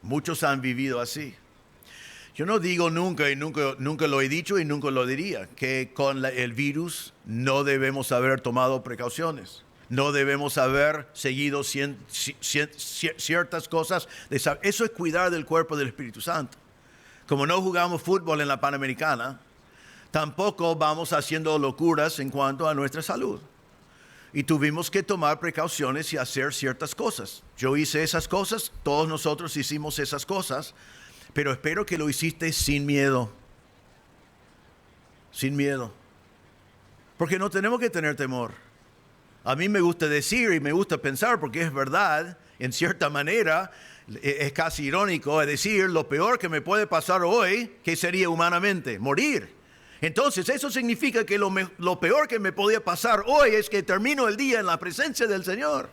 Muchos han vivido así. Yo no digo nunca lo he dicho y nunca lo diría, que con el virus no debemos haber tomado precauciones. No debemos haber seguido ciertas cosas. Eso es cuidar del cuerpo del Espíritu Santo. Como no jugamos fútbol en la Panamericana, tampoco vamos haciendo locuras en cuanto a nuestra salud. Y tuvimos que tomar precauciones y hacer ciertas cosas. Yo hice esas cosas, todos nosotros hicimos esas cosas, pero espero que lo hiciste sin miedo. Sin miedo. Porque no tenemos que tener temor. A mí me gusta decir y me gusta pensar, porque es verdad, en cierta manera, es casi irónico decir, lo peor que me puede pasar hoy, ¿qué sería humanamente? Morir. Entonces eso significa que lo peor que me podía pasar hoy es que termino el día en la presencia del Señor.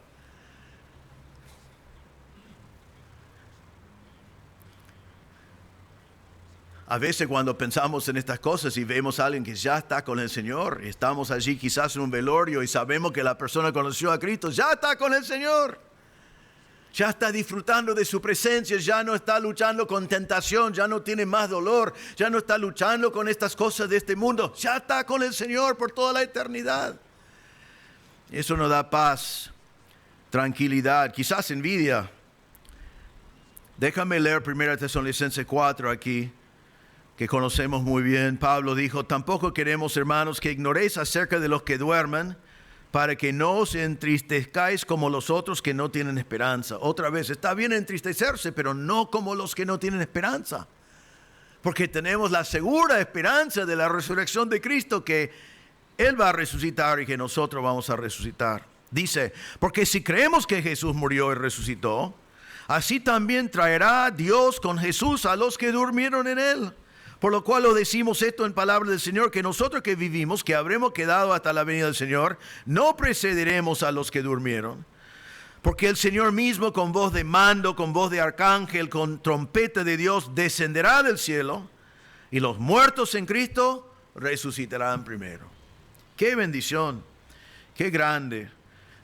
A veces cuando pensamos en estas cosas y vemos a alguien que ya está con el Señor, y estamos allí quizás en un velorio y sabemos que la persona conoció a Cristo, ya está con el Señor. Ya está disfrutando de su presencia, ya no está luchando con tentación, ya no tiene más dolor, ya no está luchando con estas cosas de este mundo, ya está con el Señor por toda la eternidad. Eso nos da paz, tranquilidad, quizás envidia. Déjame leer 1 Tesalonicenses 4 aquí, que conocemos muy bien. Pablo dijo, tampoco queremos, hermanos, que ignoréis acerca de los que duermen, para que no os entristezcáis como los otros que no tienen esperanza. Otra vez, está bien entristecerse, pero no como los que no tienen esperanza. Porque tenemos la segura esperanza de la resurrección de Cristo, que Él va a resucitar y que nosotros vamos a resucitar. Dice, porque si creemos que Jesús murió y resucitó, así también traerá Dios con Jesús a los que durmieron en Él. Por lo cual lo decimos esto en palabra del Señor, que nosotros que vivimos, que habremos quedado hasta la venida del Señor, no precederemos a los que durmieron. Porque el Señor mismo con voz de mando, con voz de arcángel, con trompeta de Dios, descenderá del cielo, y los muertos en Cristo resucitarán primero. Qué bendición, qué grande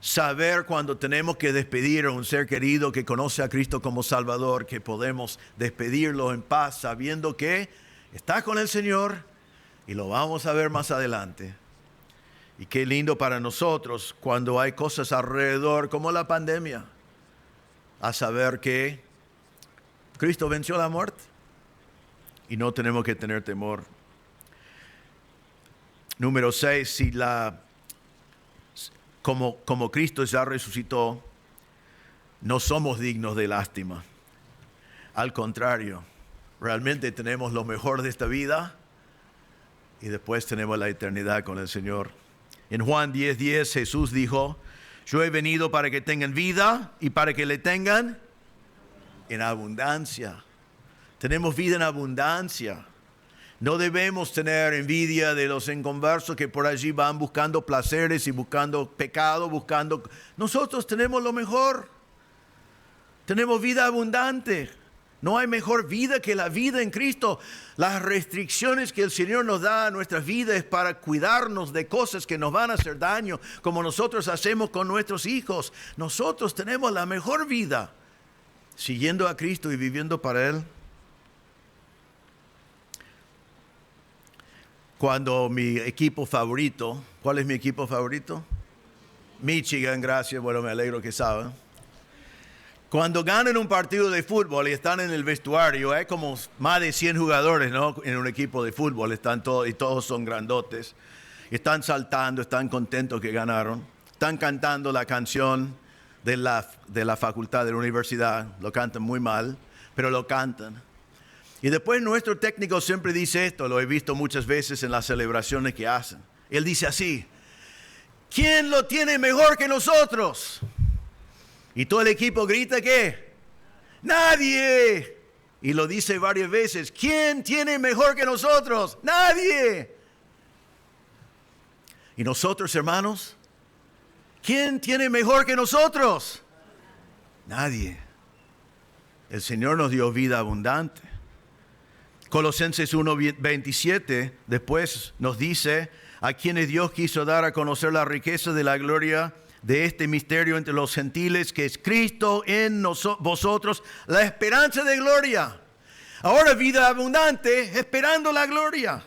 saber cuando tenemos que despedir a un ser querido que conoce a Cristo como Salvador, que podemos despedirlo en paz, sabiendo que está con el Señor y lo vamos a ver más adelante. Y qué lindo para nosotros cuando hay cosas alrededor como la pandemia, a saber que Cristo venció la muerte y no tenemos que tener temor. Número 6, como Cristo ya resucitó, no somos dignos de lástima. Al contrario, realmente tenemos lo mejor de esta vida y después tenemos la eternidad con el Señor. En Juan 10:10 Jesús dijo, yo he venido para que tengan vida y para que le tengan en abundancia. Tenemos vida en abundancia. No debemos tener envidia de los inconversos que por allí van buscando placeres y buscando pecado, Nosotros tenemos lo mejor. Tenemos vida abundante. No hay mejor vida que la vida en Cristo. Las restricciones que el Señor nos da a nuestras vidas es para cuidarnos de cosas que nos van a hacer daño, como nosotros hacemos con nuestros hijos. Nosotros tenemos la mejor vida, siguiendo a Cristo y viviendo para Él. Cuando mi equipo favorito, ¿cuál es mi equipo favorito? Michigan, gracias, bueno, me alegro que saben. Cuando ganan un partido de fútbol y están en el vestuario, hay como más de 100 jugadores, ¿no? En un equipo de fútbol, están todos, y todos son grandotes. Están saltando, están contentos que ganaron. Están cantando la canción de la facultad de la universidad. Lo cantan muy mal, pero lo cantan. Y después nuestro técnico siempre dice esto, lo he visto muchas veces en las celebraciones que hacen. Él dice así, ¿quién lo tiene mejor que nosotros? Y todo el equipo grita, ¿qué? ¡Nadie! Y lo dice varias veces, ¿quién tiene mejor que nosotros? ¡Nadie! Y nosotros, hermanos, ¿quién tiene mejor que nosotros? Nadie. El Señor nos dio vida abundante. Colosenses 1:27 después nos dice, a quienes Dios quiso dar a conocer la riqueza de la gloria de este misterio entre los gentiles, que es Cristo en vosotros, la esperanza de gloria. Ahora vida abundante, esperando la gloria.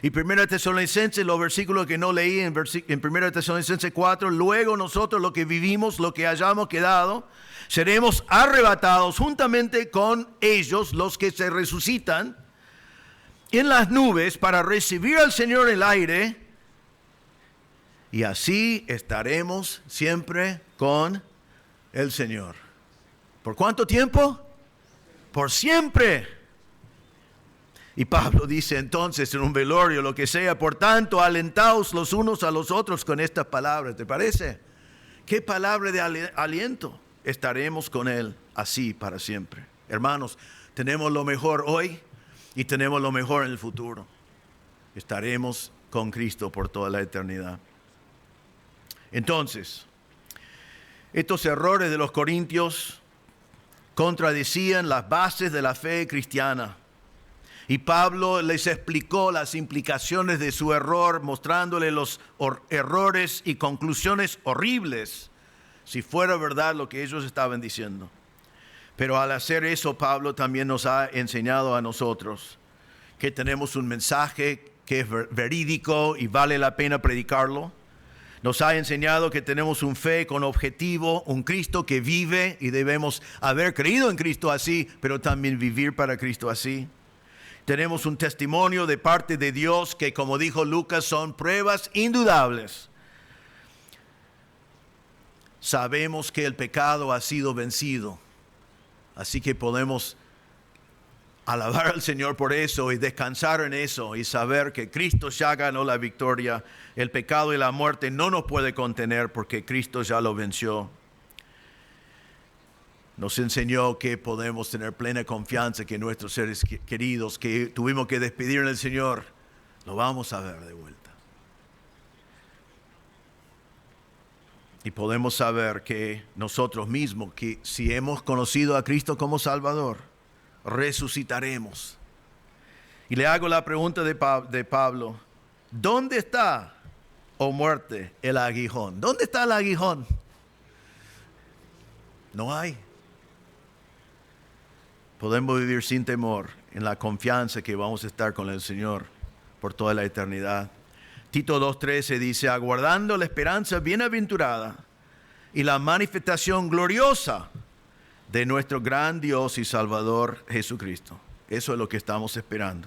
Y 1 Tesalonicenses, los versículos que no leí en 1 Tesalonicenses 4, luego nosotros lo que vivimos, lo que hayamos quedado, seremos arrebatados juntamente con ellos, los que se resucitan, en las nubes para recibir al Señor en el aire, y así estaremos siempre con el Señor. ¿Por cuánto tiempo? Por siempre. Y Pablo dice entonces en un velorio, lo que sea, por tanto, alentaos los unos a los otros con estas palabras. ¿Te parece? ¿Qué palabra de aliento? Estaremos con Él así para siempre. Hermanos, tenemos lo mejor hoy y tenemos lo mejor en el futuro. Estaremos con Cristo por toda la eternidad. Entonces, estos errores de los corintios contradecían las bases de la fe cristiana. Y Pablo les explicó las implicaciones de su error, mostrándole los errores y conclusiones horribles, si fuera verdad lo que ellos estaban diciendo. Pero al hacer eso, Pablo también nos ha enseñado a nosotros que tenemos un mensaje que es verídico y vale la pena predicarlo. Nos ha enseñado que tenemos un fe con objetivo, un Cristo que vive, y debemos haber creído en Cristo así, pero también vivir para Cristo así. Tenemos un testimonio de parte de Dios que, como dijo Lucas, son pruebas indudables. Sabemos que el pecado ha sido vencido, así que podemos alabar al Señor por eso y descansar en eso y saber que Cristo ya ganó la victoria. El pecado y la muerte no nos puede contener porque Cristo ya lo venció. Nos enseñó que podemos tener plena confianza que nuestros seres queridos que tuvimos que despedir en el Señor, lo vamos a ver de vuelta. Y podemos saber que nosotros mismos, que si hemos conocido a Cristo como Salvador, resucitaremos. Y le hago la pregunta de Pablo, ¿dónde está, oh muerte, el aguijón? ¿Dónde está el aguijón? No hay. Podemos vivir sin temor en la confianza que vamos a estar con el Señor por toda la eternidad. Tito 2:13 dice, aguardando la esperanza bienaventurada y la manifestación gloriosa de nuestro gran Dios y Salvador Jesucristo. Eso es lo que estamos esperando.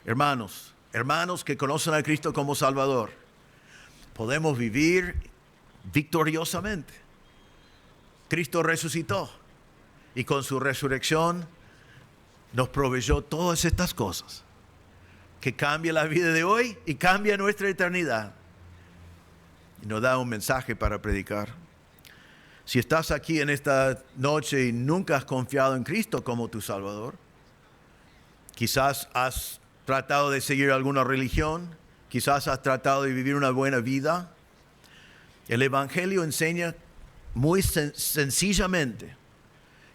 Hermanos que conocen a Cristo como Salvador, podemos vivir victoriosamente. Cristo resucitó y con su resurrección nos proveyó todas estas cosas que cambia la vida de hoy y cambia nuestra eternidad. Y nos da un mensaje para predicar. Si estás aquí en esta noche y nunca has confiado en Cristo como tu Salvador, quizás has tratado de seguir alguna religión, quizás has tratado de vivir una buena vida. El Evangelio enseña muy sencillamente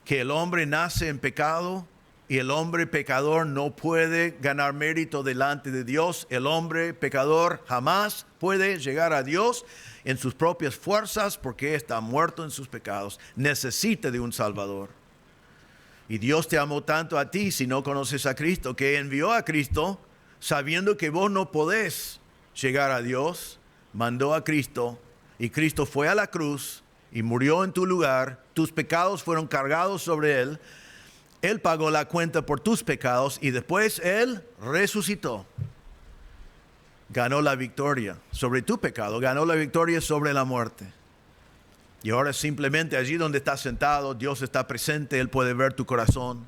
que el hombre nace en pecado y el hombre pecador no puede ganar mérito delante de Dios. El hombre pecador jamás puede llegar a Dios en sus propias fuerzas porque está muerto en sus pecados. Necesita de un Salvador. Y Dios te amó tanto a ti, si no conoces a Cristo, que envió a Cristo sabiendo que vos no podés llegar a Dios. Mandó a Cristo y Cristo fue a la cruz y murió en tu lugar. Tus pecados fueron cargados sobre Él. Él pagó la cuenta por tus pecados y después Él resucitó. Ganó la victoria sobre tu pecado, ganó la victoria sobre la muerte. Y ahora simplemente allí donde estás sentado, Dios está presente, Él puede ver tu corazón.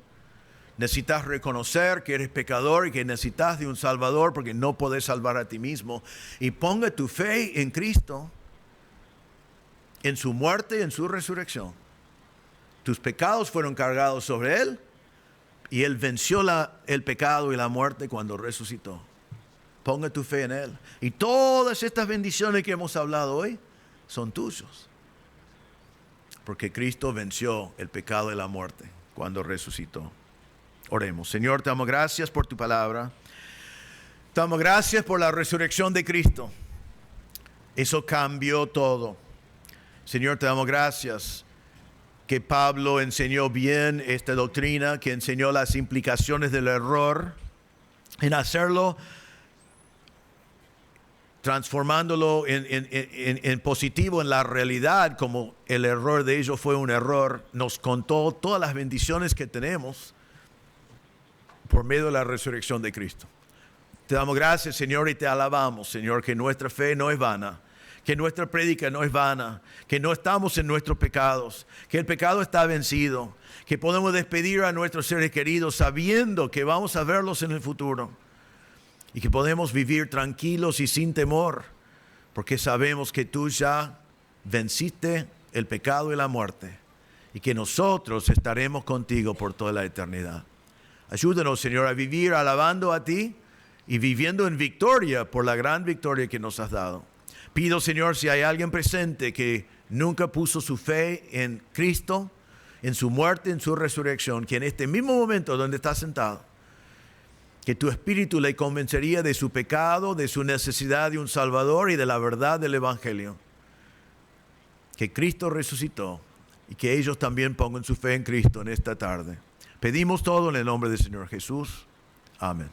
Necesitas reconocer que eres pecador y que necesitas de un Salvador porque no podés salvar a ti mismo. Y ponga tu fe en Cristo, en su muerte y en su resurrección. Tus pecados fueron cargados sobre Él y Él venció el pecado y la muerte cuando resucitó. Ponga tu fe en Él. Y todas estas bendiciones que hemos hablado hoy son tuyos. Porque Cristo venció el pecado y la muerte cuando resucitó. Oremos. Señor, te damos gracias por tu palabra. Te damos gracias por la resurrección de Cristo. Eso cambió todo. Señor, te damos gracias que Pablo enseñó bien esta doctrina, que enseñó las implicaciones del error, en hacerlo, transformándolo en positivo en la realidad, como el error de ellos fue un error. Nos contó todas las bendiciones que tenemos por medio de la resurrección de Cristo. Te damos gracias, Señor, y te alabamos, Señor, que nuestra fe no es vana, que nuestra prédica no es vana, que no estamos en nuestros pecados, que el pecado está vencido, que podemos despedir a nuestros seres queridos sabiendo que vamos a verlos en el futuro y que podemos vivir tranquilos y sin temor porque sabemos que tú ya venciste el pecado y la muerte y que nosotros estaremos contigo por toda la eternidad. Ayúdanos, Señor, a vivir alabando a ti y viviendo en victoria por la gran victoria que nos has dado. Pido, Señor, si hay alguien presente que nunca puso su fe en Cristo, en su muerte, en su resurrección, que en este mismo momento donde está sentado, que tu Espíritu le convencería de su pecado, de su necesidad de un Salvador y de la verdad del Evangelio. Que Cristo resucitó y que ellos también pongan su fe en Cristo en esta tarde. Pedimos todo en el nombre del Señor Jesús. Amén.